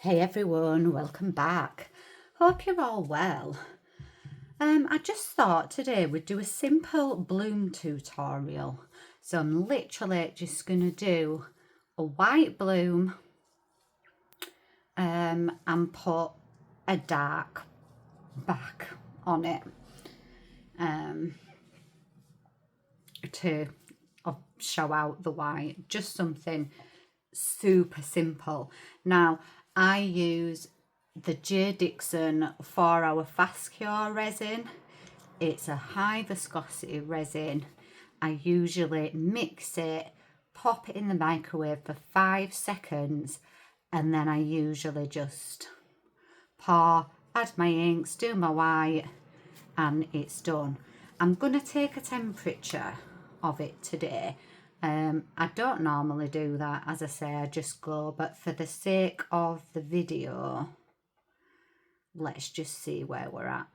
Hey everyone, welcome back. Hope you're all well. I just thought today we'd do a simple bloom tutorial. So I'm literally just going to do a white bloom and put a dark back on it to show out the white. Just something super simple. Now I use the J. Dixon 4-hour fast cure resin. It's a high viscosity resin. I usually mix it, pop it in the microwave for 5 seconds, and then I usually just pour, add my inks, do my white, and it's done. I'm going to take a temperature of it today. I don't normally do that, as I say, I just go, but for the sake of the video, let's just see where we're at.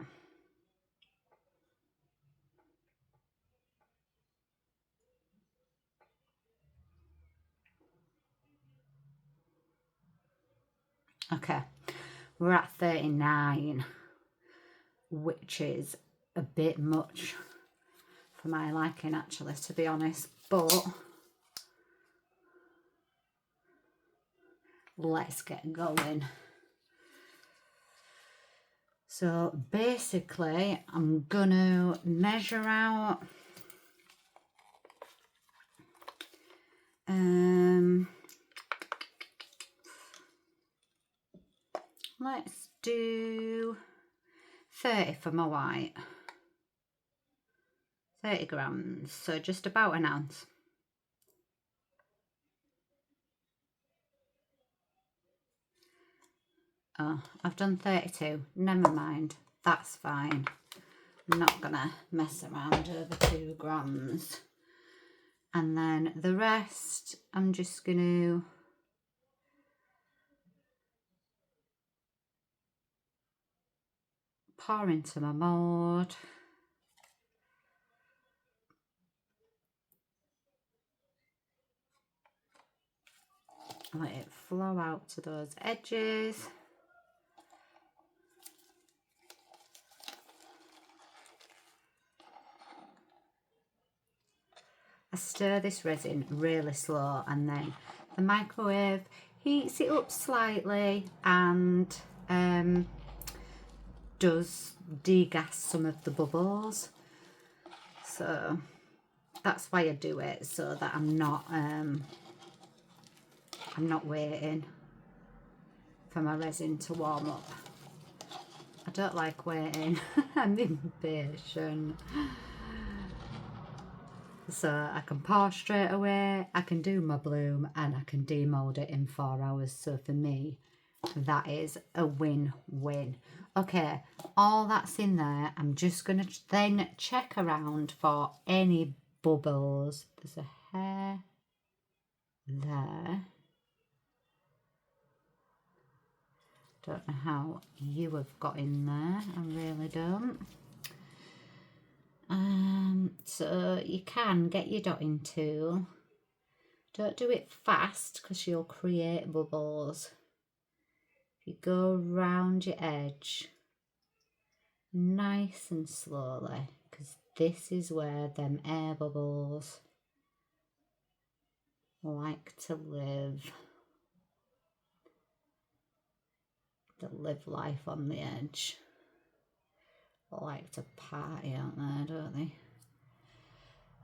Okay, we're at 39, which is a bit much for my liking, actually, to be honest, but let's get going. So basically, I'm gonna measure out let's do 30 for my white. 30 grams, so just about an ounce. Oh, I've done 32. Never mind. That's fine. I'm not gonna mess around over 2 grams. And then the rest, I'm just gonna pour into my mould. Let it flow out to those edges. I stir this resin really slow, and then the microwave heats it up slightly and does degas some of the bubbles. So that's why I do it, so that I'm not waiting for my resin to warm up. I don't like waiting. I'm impatient. So I can pour straight away, I can do my bloom, and I can demold it in 4 hours. So for me, that is a win-win. Okay, all that's in there. I'm just going to then check around for any bubbles. There's a hair there. Don't know how you have got in there. I really don't. So you can get your dotting tool. Don't do it fast because you'll create bubbles. If you go round your edge nice and slowly, because this is where them air bubbles like to live. They live life on the edge. They like to party out there, don't they?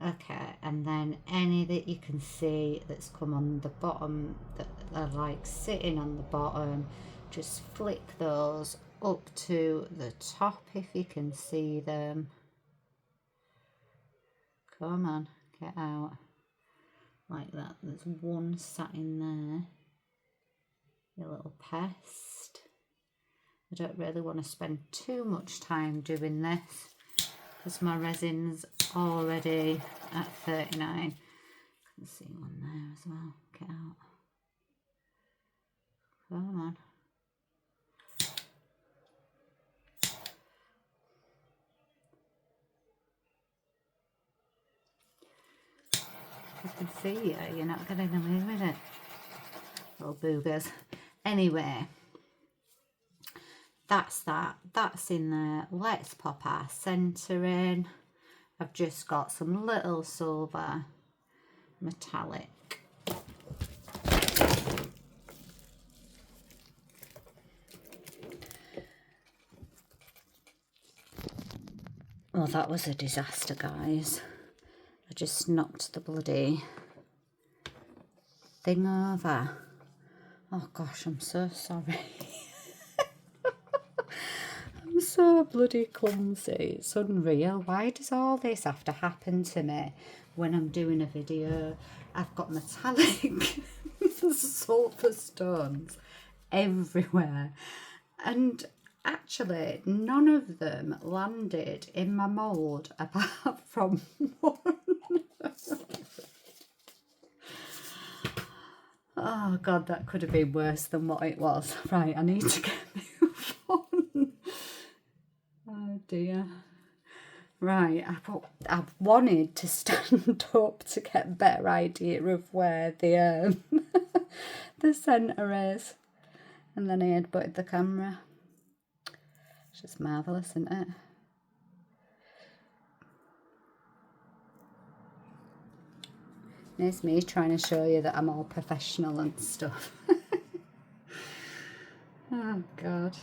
Okay, and then any that you can see that's come on the bottom, that are like sitting on the bottom, just flick those up to the top if you can see them. Come on, get out. Like that. There's one sat in there. Your little pest. I don't really want to spend too much time doing this because my resin's already at 39. I can see one there as well. Get out. Come on. I can see you. You're not getting away with it. Little boogers. Anyway, that's in there. Let's pop our centre in. I've just got some little silver metallic. Oh, that was a disaster, guys. I just knocked the bloody thing over. Oh gosh, I'm so sorry. I'm so bloody clumsy. It's unreal. Why does all this have to happen to me when I'm doing a video? I've got metallic sulfur stones everywhere, and actually none of them landed in my mould apart from one. Oh god, that could have been worse than what it was. Right, I need to get move on. Oh dear. Right, I've wanted to stand up to get a better idea of where the the centre is, and then I headbutted the camera. It's just marvellous, isn't it? There's me trying to show you that I'm all professional and stuff. Oh god.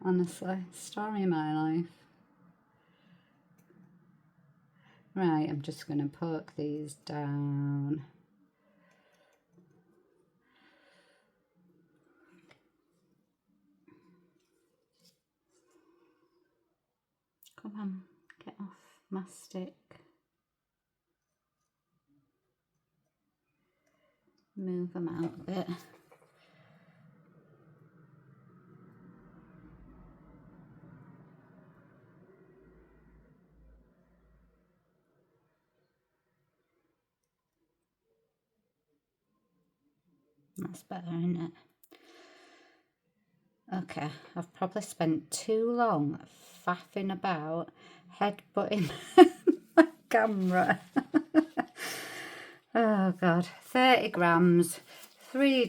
Honestly, story of my life. Right, I'm just going to poke these down. Come on, get off my stick. Move them out a bit. That's better, isn't it? Okay, I've probably spent too long faffing about, headbutting my camera. Oh god, 30 grams, 3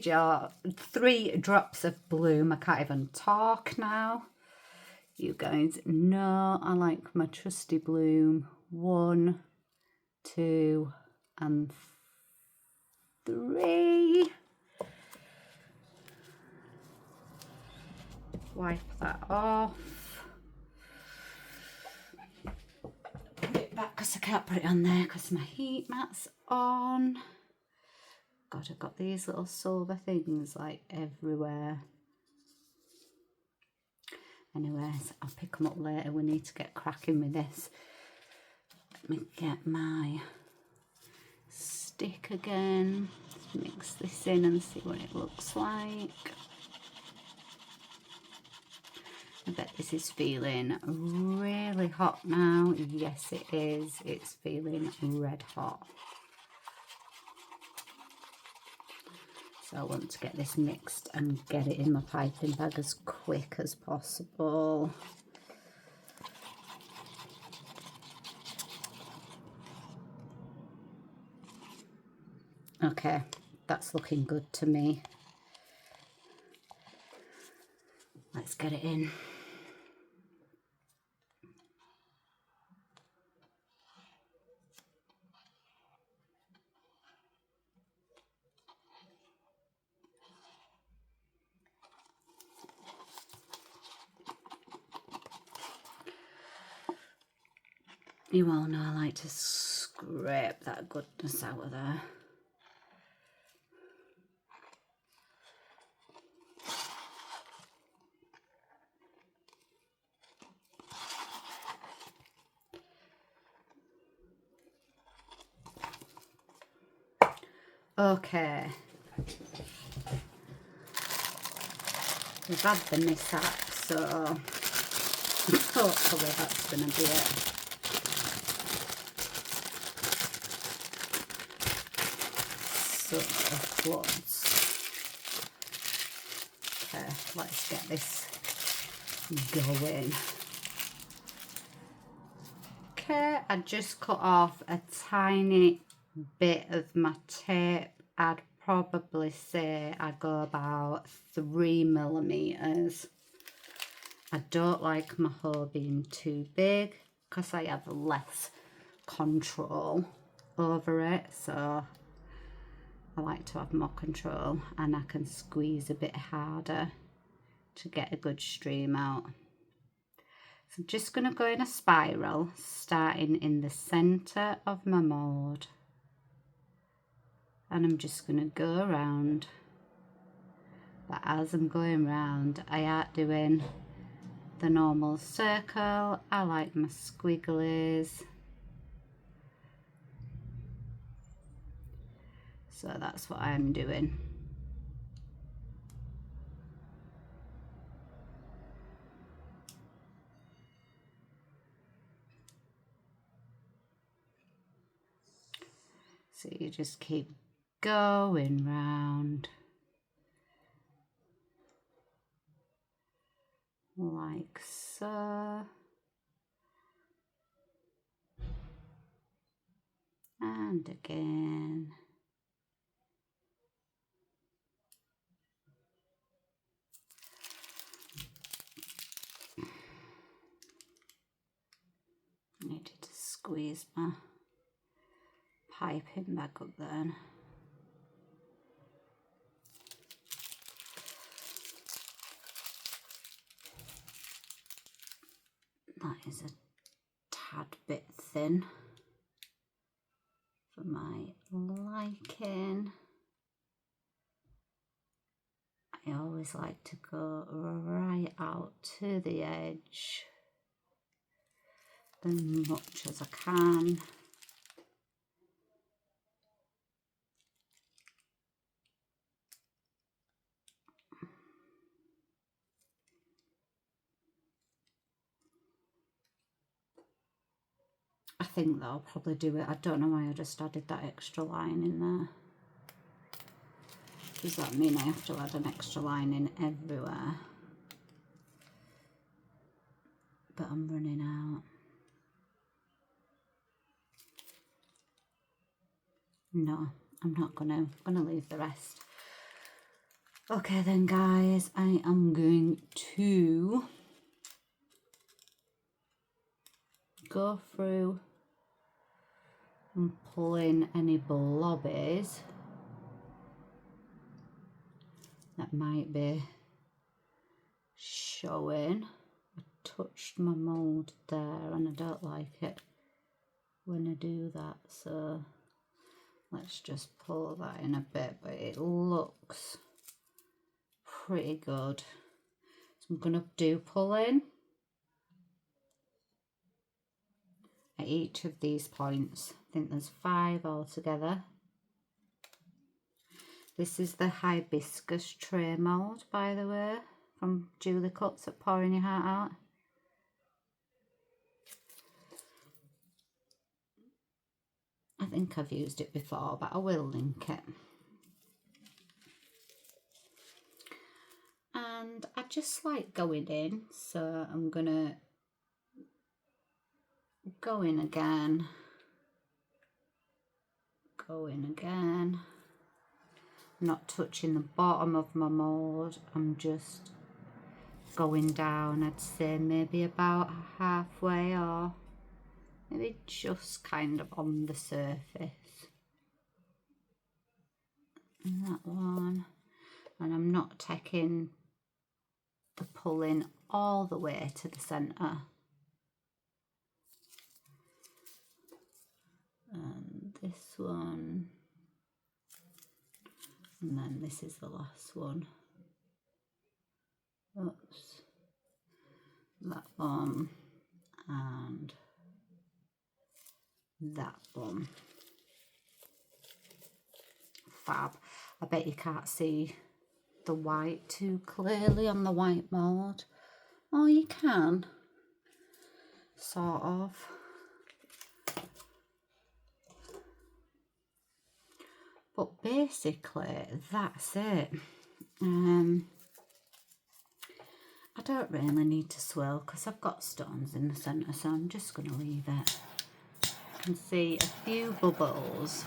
drops of bloom. I can't even talk now. You guys know I like my trusty bloom. 1, 2, and 3. Wipe that off. Put it back because I can't put it on there because my heat mat's on. God, I've got these little silver things like everywhere. Anyways, I'll pick them up later. We need to get cracking with this. Let me get my stick again. Let's mix this in and see what it looks like. I bet this is feeling really hot now. Yes, it is. It's feeling red hot. So I want to get this mixed and get it in my piping bag as quick as possible. Okay, that's looking good to me. Let's get it in. You all know I like to scrape that goodness out of there. Okay, we've had the mishap, so hopefully that's going to be it. Sort of floods. Okay, let's get this going. Okay, I just cut off a tiny bit of my tape. I'd probably say I go about 3 mm. I don't like my hole being too big because I have less control over it, so I like to have more control and I can squeeze a bit harder to get a good stream out. So I'm just going to go in a spiral, starting in the centre of my mould, and I'm just going to go around. But as I'm going round, I aren't doing the normal circle. I like my squigglies. So that's what I'm doing. So you just keep going round like so. And again. Needed to squeeze my piping back up then. That is a tad bit thin for my liking. I always like to go right out to the edge as much as I can. I think that I'll probably do it. I don't know why I just added that extra line in there. Does that mean I have to add an extra line in everywhere? But I'm running out. No, I'm not gonna. I'm gonna leave the rest. Okay then guys, I am going to go through and pull in any blobbies that might be showing. I touched my mould there and I don't like it when I do that, so let's just pull that in a bit, but it looks pretty good. So I'm going to do pull in at each of these points. I think there's 5 altogether. This is the hibiscus tray mould, by the way, from Julie Cuts at Pouring Your Heart Out. I think I've used it before, but I will link it. And I just like going in, so I'm gonna go in again, go in again. I'm not touching the bottom of my mould, I'm just going down. I'd say maybe about halfway, or maybe just kind of on the surface. And that one. And I'm not taking the pull in all the way to the centre. And this one. And then this is the last one. Oops. That one. And that one. Fab. I bet you can't see the white too clearly on the white mould. Oh, you can. Sort of. But basically, that's it. I don't really need to swirl because I've got stones in the centre, so I'm just going to leave it. I can see a few bubbles.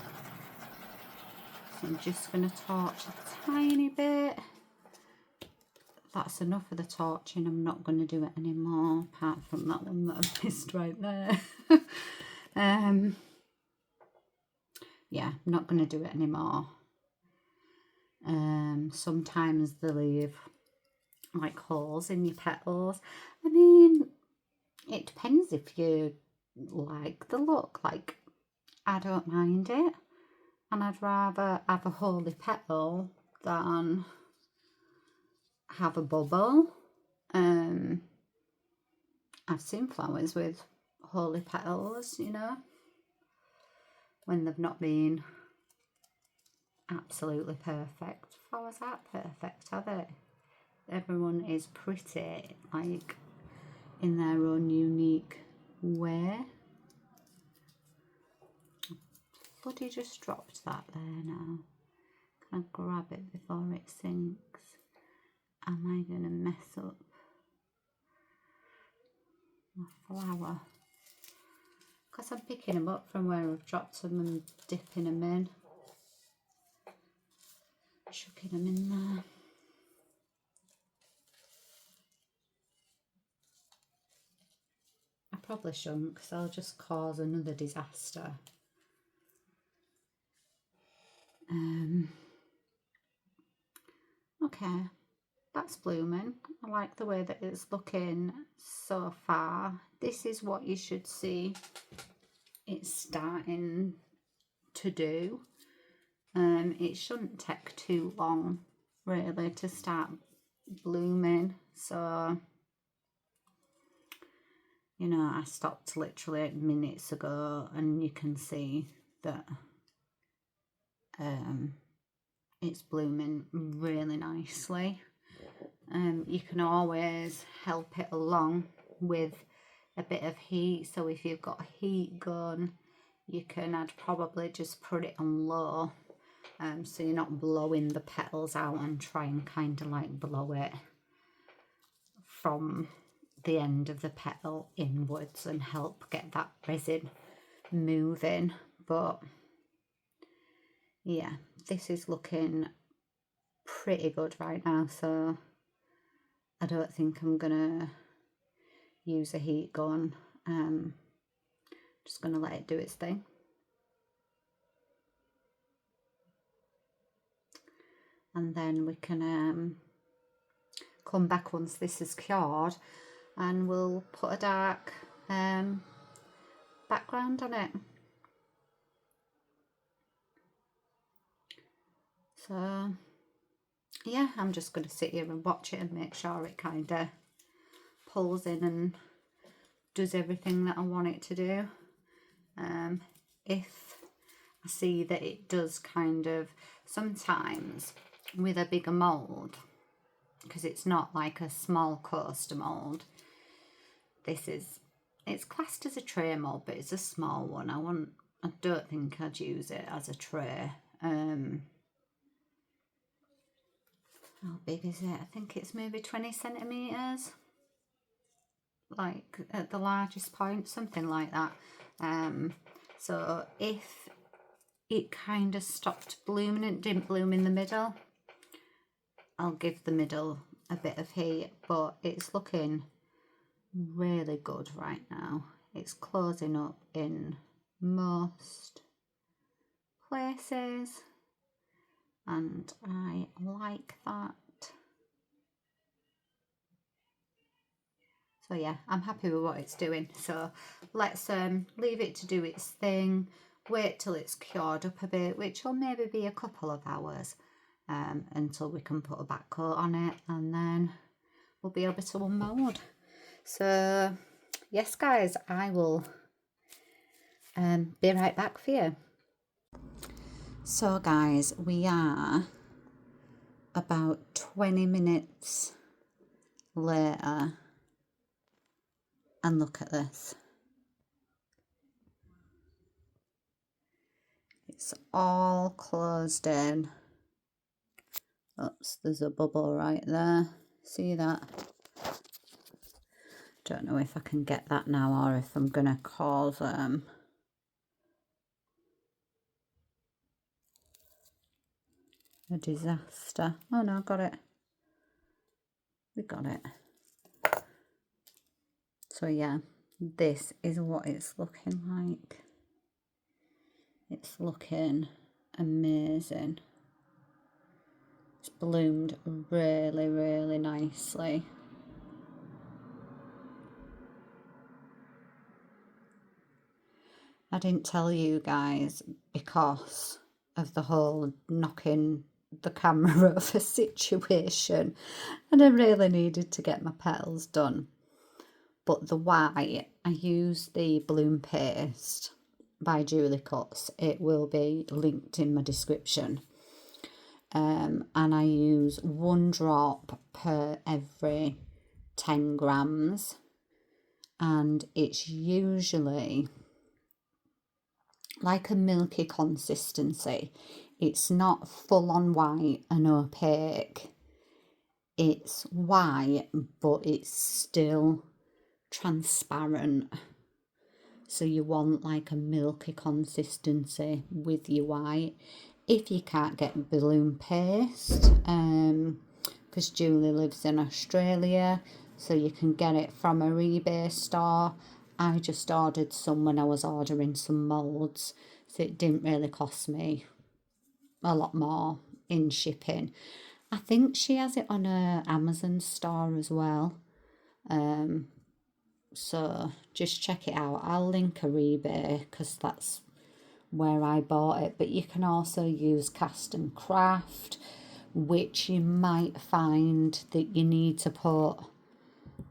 So I'm just going to torch a tiny bit. That's enough of the torching. I'm not going to do it anymore, apart from that one that I've missed right there. Yeah, I'm not going to do it anymore. Sometimes they leave like holes in your petals. I mean, it depends if you like the look. Like, I don't mind it, and I'd rather have a holy petal than have a bubble. I've seen flowers with holy petals, you know, when they've not been absolutely perfect. Flowers aren't perfect, are they? Everyone is pretty, like, in their own unique way. Bloody just dropped that there now. Can I grab it before it sinks? Am I going to mess up my flower? Because I'm picking them up from where I've dropped them and dipping them in. Chucking them in there. I probably shouldn't, because I'll just cause another disaster. Okay, that's blooming. I like the way that it's looking so far. This is what you should see it's starting to do. It shouldn't take too long really to start blooming, so you know, I stopped literally minutes ago, and you can see that it's blooming really nicely. You can always help it along with a bit of heat, so if you've got a heat gun, you can, I'd probably just put it on low, so you're not blowing the petals out, and try and kind of like blow it from the end of the petal inwards and help get that resin moving. But yeah, this is looking pretty good right now, so I don't think I'm gonna use a heat gun. Just gonna let it do its thing. And then we can come back once this is cured, and we'll put a dark background on it. So yeah, I'm just going to sit here and watch it and make sure it kind of pulls in and does everything that I want it to do. If I see that it does kind of, sometimes with a bigger mould, because it's not like a small coaster mould, it's classed as a tray mould, but it's a small one. I don't think I'd use it as a tray. How big is it? I think it's maybe 20 centimetres, like at the largest point, something like that. So if it kind of stopped blooming and didn't bloom in the middle, I'll give the middle a bit of heat, but it's looking really good right now. It's closing up in most places, and I like that. So yeah, I'm happy with what it's doing. So let's leave it to do its thing, wait till it's cured up a bit, which will maybe be a couple of hours, until we can put a back coat on it, and then we'll be able to unmould. So yes guys, I will be right back for you. So guys, we are about 20 minutes later, and look at this. It's all closed in. Oops, there's a bubble right there. See that? Don't know if I can get that now, or if I'm gonna cause a disaster. Oh no, I got it. We got it. So yeah, this is what it's looking like. It's looking amazing. It's bloomed really, really nicely. I didn't tell you guys because of the whole knocking the camera over situation, and I really needed to get my petals done. But the white, I use the Bloom Paste by Julie Cuts. It will be linked in my description. And I use 1 drop per every 10 grams. And it's usually like a milky consistency. It's not full on white and opaque. It's white, but it's still transparent. So you want like a milky consistency with your white. If you can't get Bloom Paste, because Julie lives in Australia, so you can get it from her eBay store. I just ordered some when I was ordering some moulds, so it didn't really cost me a lot more in shipping. I think she has it on her Amazon store as well. So just check it out. I'll link her eBay because that's where I bought it. But you can also use Cast and Craft, which you might find that you need to put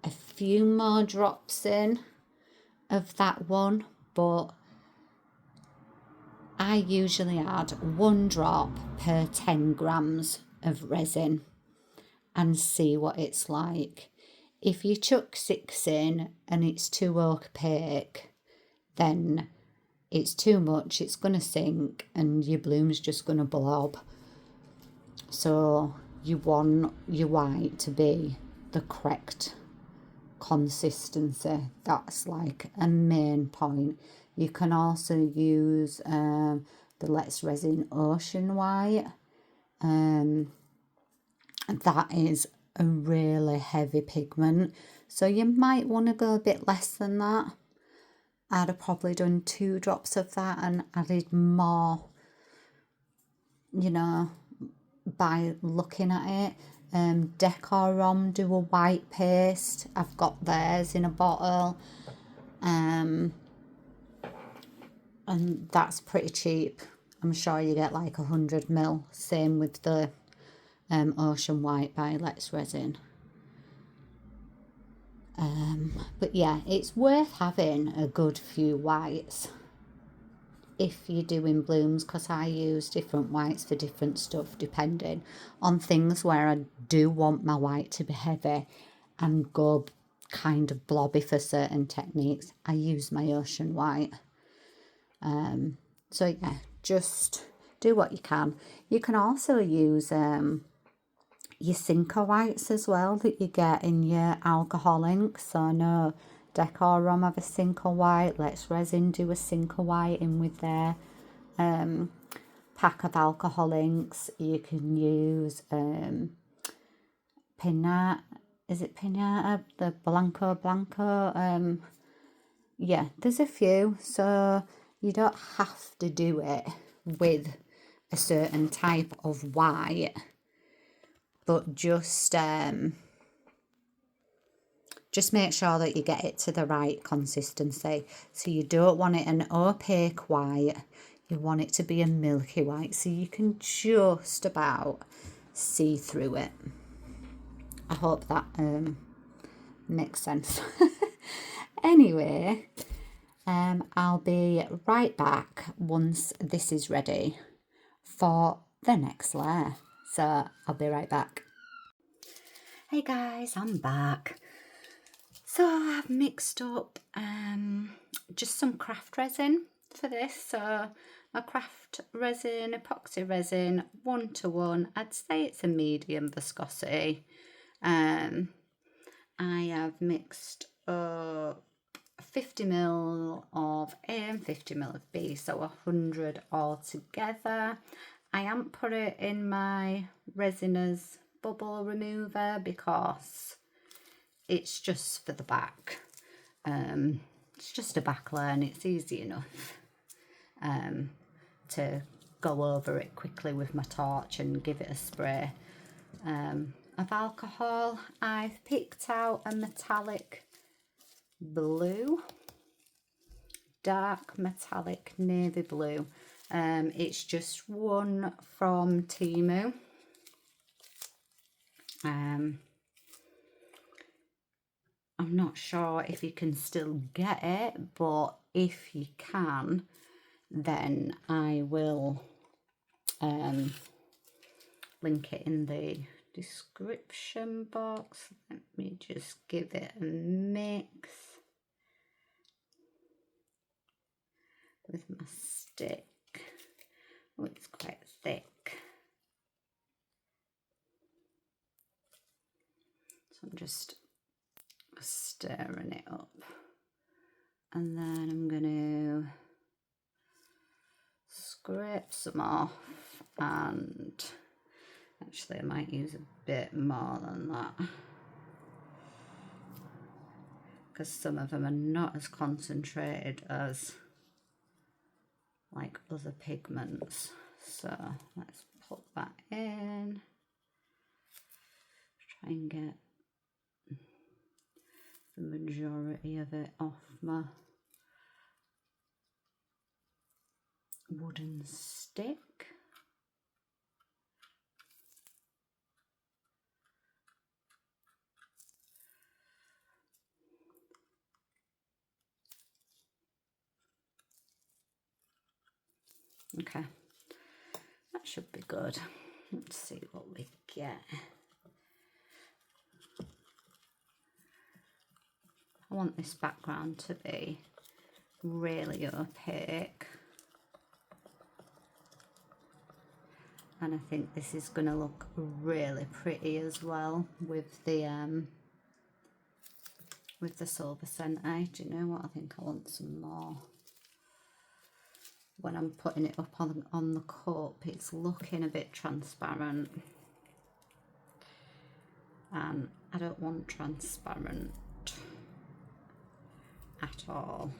a few more drops in of that one. But I usually add 1 drop per 10 grams of resin and see what it's like. If you chuck 6 in and it's too opaque, then it's too much, it's going to sink and your bloom's just going to blob. So you want your white to be the correct consistency. That's like a main point. You can also use the Let's Resin Ocean White. That is a really heavy pigment, so you might want to go a bit less than that. I'd have probably done 2 drops of that and added more, you know, by looking at it. Decorum do a white paste. I've got theirs in a bottle, and that's pretty cheap. I'm sure you get like 100ml. Same with the Ocean White by Let's Resin. But yeah, it's worth having a good few whites if you're doing blooms, because I use different whites for different stuff depending on things where I do want my white to be heavy and go kind of blobby for certain techniques. I use my Ocean White. So yeah, just do what you can. You can also use your Cinco whites as well that you get in your alcohol inks. So I know Decorum have a Cinco white. Let's Resin do a Cinco white in with their pack of alcohol inks. You can use Pinata. Is it Pinata? The Blanco. Yeah, there's a few. So you don't have to do it with a certain type of white, but just make sure that you get it to the right consistency. So you don't want it an opaque white, you want it to be a milky white, so you can just about see through it. I hope that makes sense. Anyway, I'll be right back once this is ready for the next layer. So I'll be right back. Hey guys, I'm back. So I've mixed up just some craft resin for this. So my craft resin, epoxy resin, 1:1. I'd say it's a medium viscosity. I have mixed up 50ml of A and 50ml of B, so 100 altogether. I haven't put it in my resiners bubble remover because it's just for the back. It's just a back layer and it's easy enough to go over it quickly with my torch and give it a spray of alcohol. I've picked out a metallic blue, dark metallic navy blue. It's just one from Temu. I'm not sure if you can still get it, but if you can, then I will link it in the description box. Let me just give it a mix with my stick. Oh, it's quite thick. So I'm just stirring it up. And then I'm going to scrape some off, and actually I might use a bit more than that because some of them are not as concentrated as like other pigments. So let's put that in, try and get the majority of it off my wooden stick. Okay, that should be good. Let's see what we get. I want this background to be really opaque, and I think this is going to look really pretty as well with the silver centre. Do you know what? I think I want some more. When I'm putting it up on the cup, it's looking a bit transparent, and I don't want transparent at all.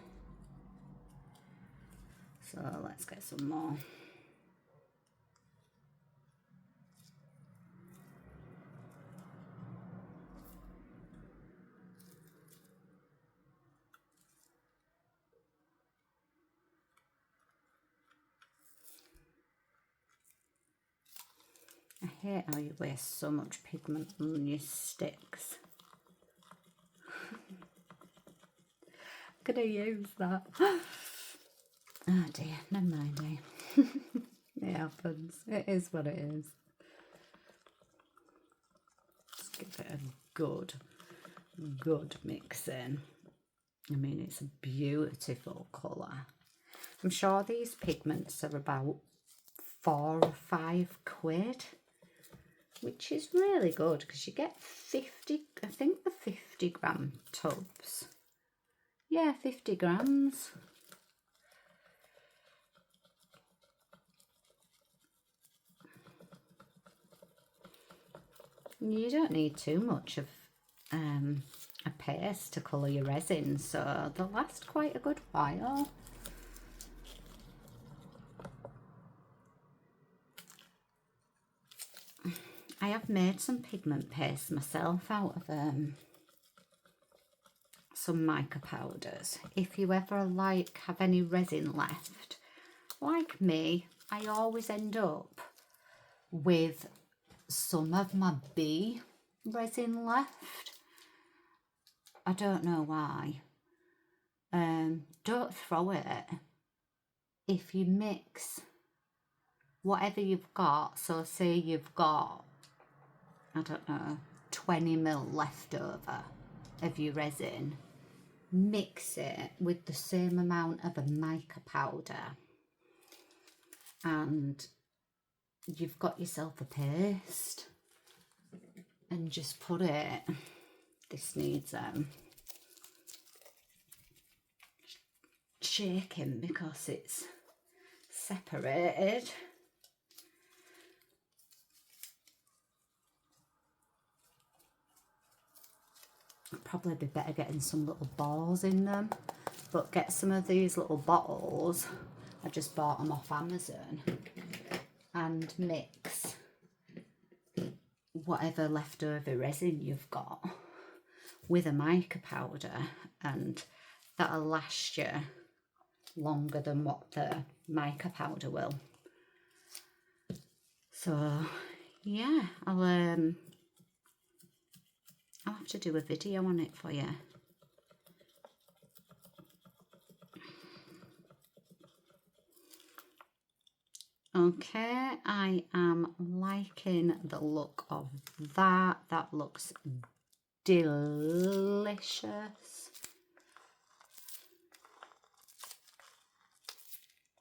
So let's get some more. I hate how you waste so much pigment on your sticks. I'm gonna use that. Oh dear, never mind, eh? It happens. It is what it is. Let's give it a good mix in. I mean, it's a beautiful colour. I'm sure these pigments are about £4 or £5, which is really good because you get 50, I think the 50 gram tubs. Yeah, 50 grams. You don't need too much of a paste to colour your resin, so they'll last quite a good while. I have made some pigment paste myself out of some mica powders. If you ever have any resin left, like me, I always end up with some of my bee resin left. I don't know why. Don't throw it. If you mix whatever you've got, so say you've got, I don't know, 20 ml left over of your resin, mix it with the same amount of a mica powder and you've got yourself a paste, and just put it, this needs shaking because it's separated. probably be better getting some little balls in them, but get some of these little bottles. I just bought them off Amazon, and mix whatever leftover resin you've got with a mica powder, and that'll last you longer than what the mica powder will. So yeah, I'll have to do a video on it for you. Okay, I am liking the look of that. That looks delicious.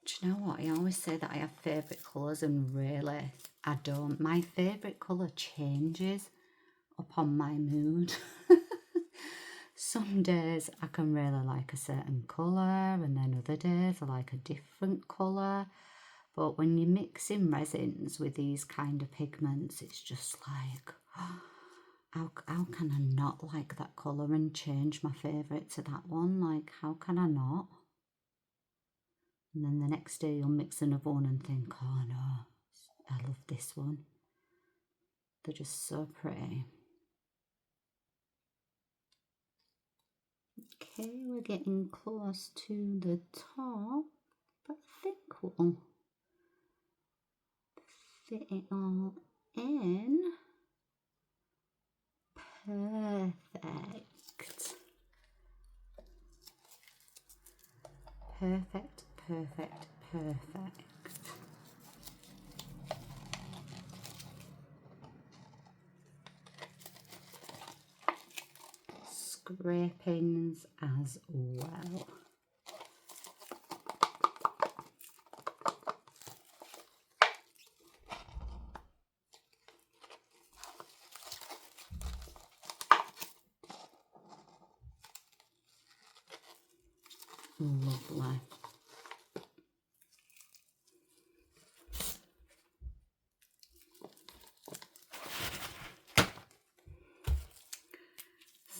Do you know what? I always say that I have favourite colours, and really I don't. My favourite colour changes upon my mood. Some days I can really like a certain colour, and then other days I like a different colour. But when you're mixing resins with these kind of pigments, it's just like, how can I not like that colour and change my favourite to that one? Like, how can I not? And then the next day you'll mix another one and think, oh no, I love this one. They're just so pretty. Okay, we're getting close to the top, but I think we'll fit it all in. Perfect. Perfect, perfect, perfect. Scrapings as well. Lovely.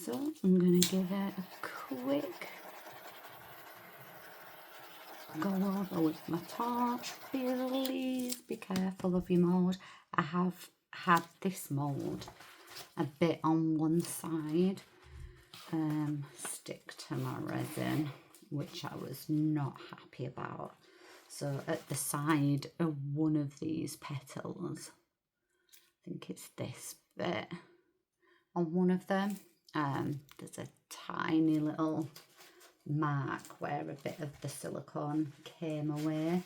So I'm going to give it a quick go over with my torch. Please be careful of your mould. I have had this mould a bit on one side stick to my resin, which I was not happy about. So at the side of one of these petals, I think it's this bit, on one of them, there's a tiny little mark where a bit of the silicone came away.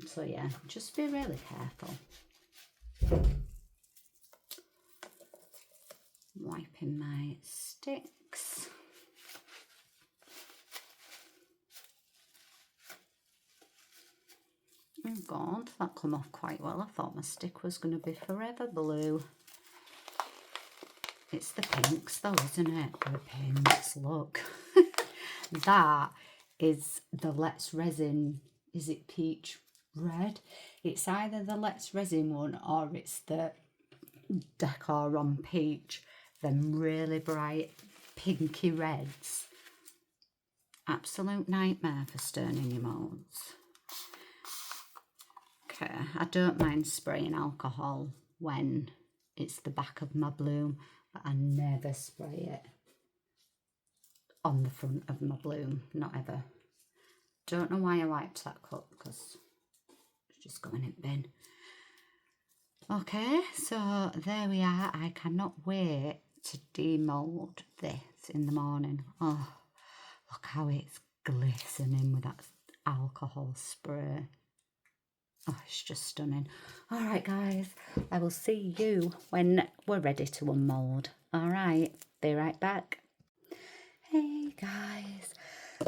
So yeah, just be really careful. Wiping my sticks. Oh God, that come off quite well. I thought my stick was going to be forever blue. It's the pinks though, isn't it? The pinks, look. That is the Let's Resin, is it peach red? It's either the Let's Resin one or it's the Decor on Peach. Them really bright pinky reds. Absolute nightmare for stirring in your moulds. Okay, I don't mind spraying alcohol when it's the back of my bloom, but I never spray it on the front of my bloom, not ever. Don't know why I wiped that cup, because it's just going in the bin. Okay, so there we are. I cannot wait to demold this in the morning. Oh, look how it's glistening with that alcohol spray. Oh, it's just stunning. All right, guys, I will see you when we're ready to unmold. All right, be right back. Hey, guys,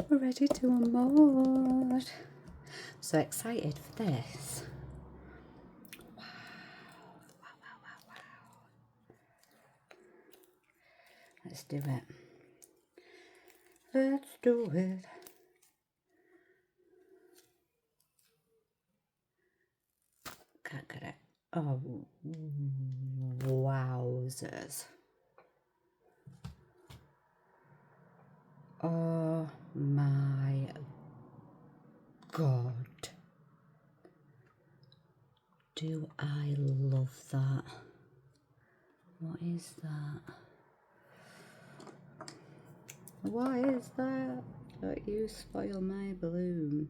we're ready to unmold. So excited for this. Wow. Let's do it. Let's do it. Can't get it. Oh, wowzers. Oh my God. Do I love that? What is that? What is that? Don't you spoil my bloom.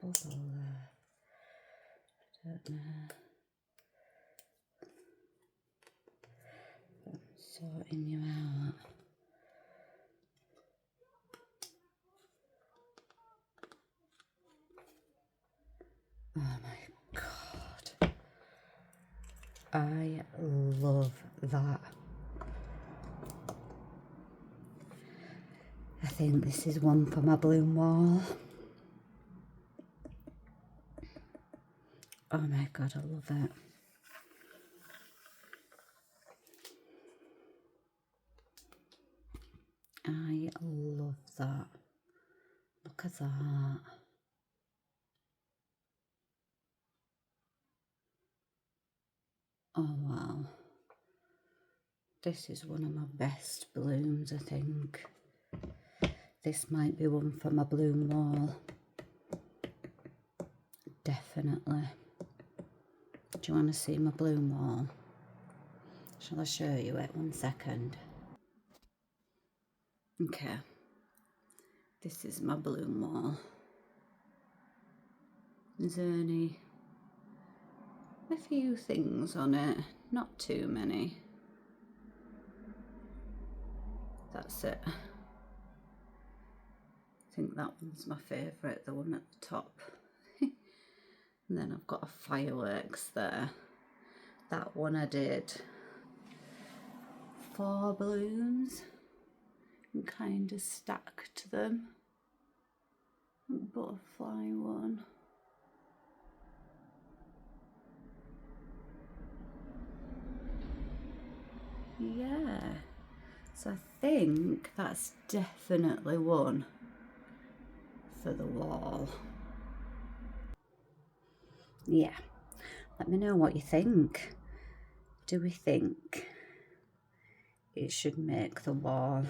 Bubble there. I don't know. I'm sorting you out. Oh my God. I love that. I think this is one for my bloom wall. Oh my God, I love it. I love that. Look at that. Oh wow. This is one of my best blooms, I think. This might be one for my bloom wall. Definitely. Do you want to see my bloom wall? Shall I show you it? 1 second. Okay. This is my bloom wall. There's only a few things on it, not too many. That's it. I think that one's my favourite, the one at the top. And then I've got a fireworks there. That one I did 4 blooms and kind of stacked them. Butterfly one. Yeah, so I think that's definitely one for the wall. Yeah, let me know what you think. Do we think it should make the wall?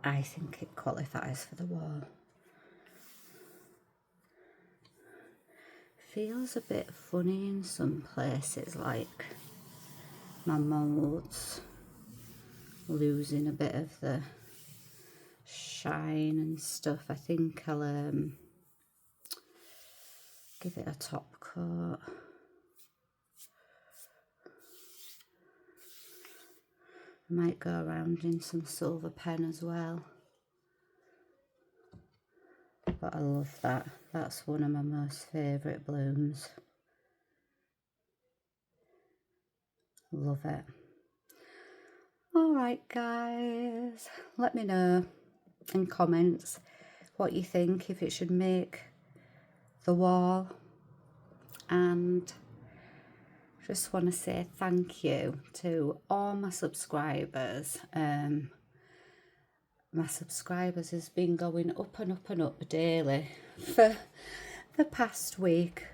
I think it qualifies for the wall. Feels a bit funny in some places, like my moulds losing a bit of the shine and stuff. I think I'll give it a top coat. I might go around in some silver pen as well. But I love that. That's one of my most favourite blooms. Love it. Alright guys, let me know in comments what you think, if it should make the wall. And just want to say thank you to all my subscribers. My subscribers has been going up and up and up daily for the past week,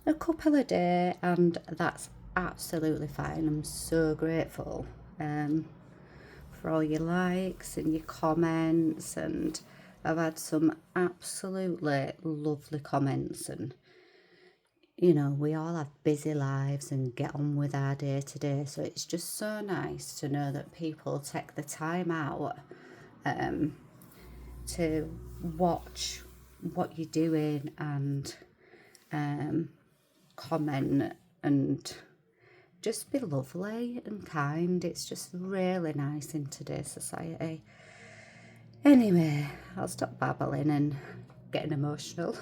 a couple of days, and that's absolutely fine. I'm so grateful for all your likes and your comments, and I've had some absolutely lovely comments. And you know, we all have busy lives and get on with our day to day, so it's just so nice to know that people take the time out to watch what you're doing and comment and just be lovely and kind. It's just really nice in today's society. Anyway, I'll stop babbling and getting emotional.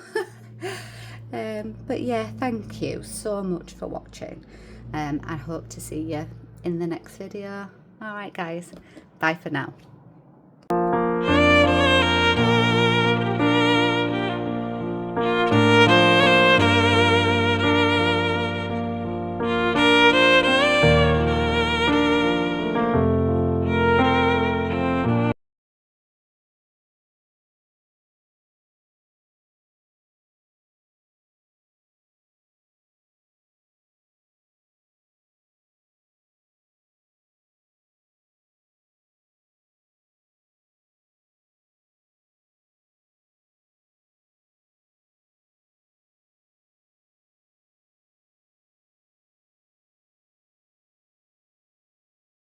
But yeah, thank you so much for watching. I hope to see you in the next video. Alright guys, bye for now.